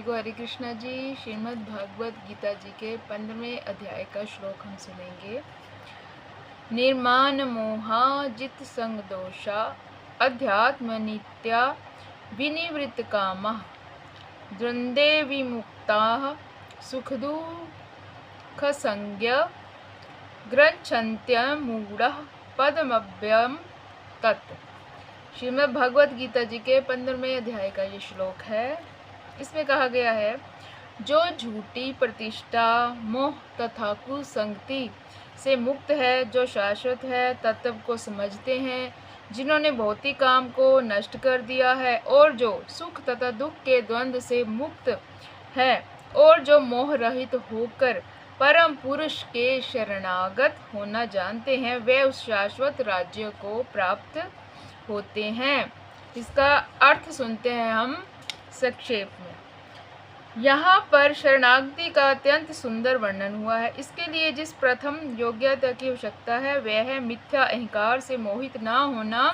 सभी को हरे कृष्णा जी। श्रीमद् भागवत गीता जी के 15वें अध्याय का श्लोक हम सुनेंगे। निर्माण मोहा जित संग दोषा अध्यात्म नित्या विनिवृत्त कामा द्वंद्वे विमुक्ता सुख दुख संज्ञ ग्रंथन्त्य मूढ़ पदमभ्यम तत्। श्रीमद् भागवत गीता जी के 15वें अध्याय का ये श्लोक है। इसमें कहा गया है, जो झूठी प्रतिष्ठा मोह तथा कुसंगति से मुक्त है, जो शाश्वत है, तत्व को समझते हैं, जिन्होंने भौतिक काम को नष्ट कर दिया है, और जो सुख तथा दुख के द्वंद्व से मुक्त है, और जो मोह रहित होकर परम पुरुष के शरणागत होना जानते हैं, वे उस शाश्वत राज्य को प्राप्त होते हैं। इसका अर्थ सुनते हैं हम संक्षेप में। यहाँ पर शरणागति का अत्यंत सुंदर वर्णन हुआ है। इसके लिए जिस प्रथम योग्यता की आवश्यकता है वह है मिथ्या अहंकार से मोहित ना होना,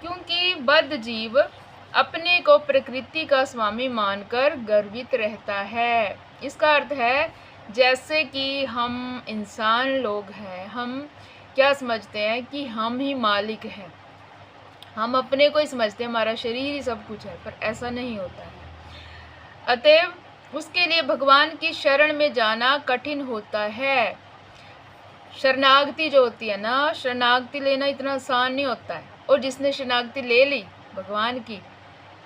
क्योंकि बद्ध जीव अपने को प्रकृति का स्वामी मानकर गर्वित रहता है। इसका अर्थ है, जैसे कि हम इंसान लोग हैं, हम क्या समझते हैं कि हम ही मालिक हैं, हम अपने को ही समझते हैं, हमारा शरीर ही सब कुछ है, पर ऐसा नहीं होता है। अतएव उसके लिए भगवान की शरण में जाना कठिन होता है। शरणागति जो होती है ना, शरणागति लेना इतना आसान नहीं होता है, और जिसने शरणागति ले ली भगवान की,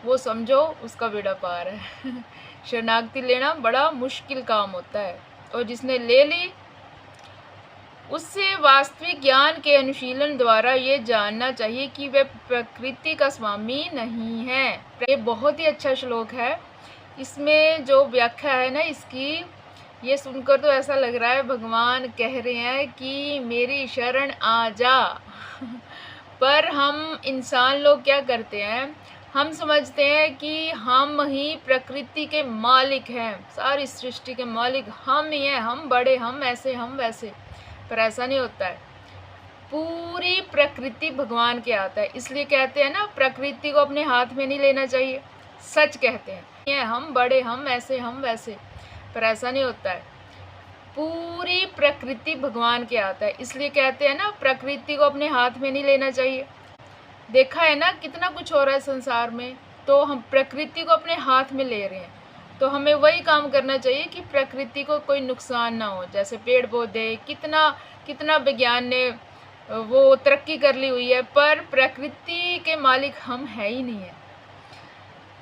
वो समझो उसका बेड़ा पार है। शरणागति लेना बड़ा मुश्किल काम होता है, और जिसने ले ली उससे वास्तविक ज्ञान के अनुशीलन द्वारा ये जानना चाहिए कि वे प्रकृति का स्वामी नहीं है। ये बहुत ही अच्छा श्लोक है। इसमें जो व्याख्या है ना इसकी, ये सुनकर तो ऐसा लग रहा है भगवान कह रहे हैं कि मेरी शरण आ जा। पर हम इंसान लोग क्या करते हैं, हम समझते हैं कि हम ही प्रकृति के मालिक हैं, सारी सृष्टि के मालिक हम ही हैं, हम बड़े, हम ऐसे, हम वैसे। पर ऐसा नहीं होता है। पूरी प्रकृति भगवान के आता है। इसलिए कहते हैं ना, प्रकृति को अपने हाथ में नहीं लेना चाहिए। सच कहते हैं, ये हम बड़े, हम ऐसे, हम वैसे। पर ऐसा नहीं होता है। पूरी प्रकृति भगवान के आता है। इसलिए कहते हैं ना, प्रकृति को अपने हाथ में नहीं लेना चाहिए। देखा है ना कितना कुछ हो रहा है संसार में, तो हम प्रकृति को अपने हाथ में ले रहे हैं। तो हमें वही काम करना चाहिए कि प्रकृति को कोई नुकसान ना हो। जैसे पेड़ पौधे, कितना विज्ञान ने वो तरक्की कर ली हुई है, पर प्रकृति के मालिक हम है ही नहीं है।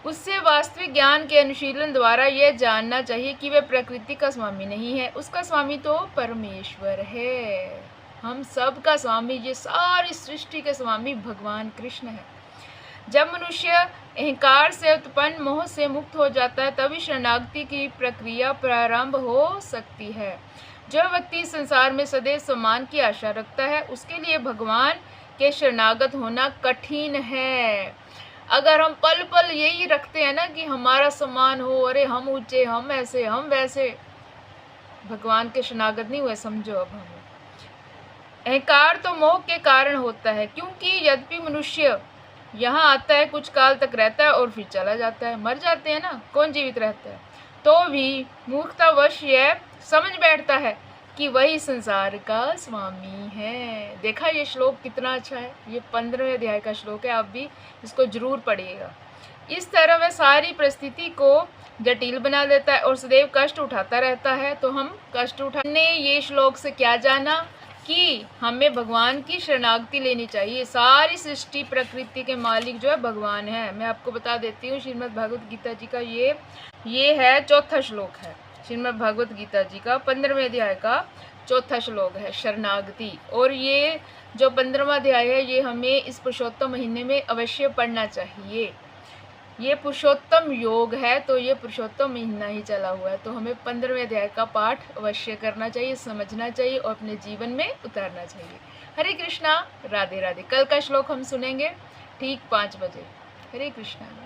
उससे वास्तविक ज्ञान के अनुशीलन द्वारा यह जानना चाहिए कि वह प्रकृति का स्वामी नहीं है, उसका स्वामी तो परमेश्वर है। हम सब का स्वामी, ये सारी सृष्टि के स्वामी भगवान कृष्ण है। जब मनुष्य अहंकार से उत्पन्न मोह से मुक्त हो जाता है, तभी शरणागति की प्रक्रिया प्रारंभ हो सकती है। जो व्यक्ति संसार में सदैव सम्मान की आशा रखता है, उसके लिए भगवान के शरणागत होना कठिन है। अगर हम पल पल यही रखते हैं ना कि हमारा सम्मान हो, अरे हम ऊंचे, हम ऐसे, हम वैसे, भगवान के शरणागत नहीं हुए समझो। अब हम अहंकार तो मोह के कारण होता है, क्योंकि यद्यपि मनुष्य यहाँ आता है, कुछ काल तक रहता है और फिर चला जाता है। मर जाते हैं ना, कौन जीवित रहता है? तो भी मूर्खतावश यह समझ बैठता है कि वही संसार का स्वामी है। देखा ये श्लोक कितना अच्छा है। ये 15वें अध्याय का श्लोक है, आप भी इसको जरूर पढ़िएगा। इस तरह वह सारी परिस्थिति को जटिल बना देता है और सदैव कष्ट उठाता रहता है। तो हम कष्ट उठाने ये श्लोक से क्या जाना कि हमें भगवान की शरणागति लेनी चाहिए। सारी सृष्टि प्रकृति के मालिक जो है भगवान है। मैं आपको बता देती हूँ, श्रीमद् भागवत गीता जी का ये है चौथा श्लोक है। श्रीमद् भागवत गीता जी का 15वें अध्याय का चौथा श्लोक है, शरणागति। और ये जो 15वां अध्याय है, ये हमें इस पुरुषोत्तम महीने में अवश्य पढ़ना चाहिए। ये पुरुषोत्तम योग है, तो ये पुरुषोत्तम महीना ही चला हुआ है, तो हमें 15वें अध्याय का पाठ अवश्य करना चाहिए, समझना चाहिए और अपने जीवन में उतारना चाहिए। हरे कृष्णा, राधे राधे। कल का श्लोक हम सुनेंगे ठीक 5 बजे। हरे कृष्णा।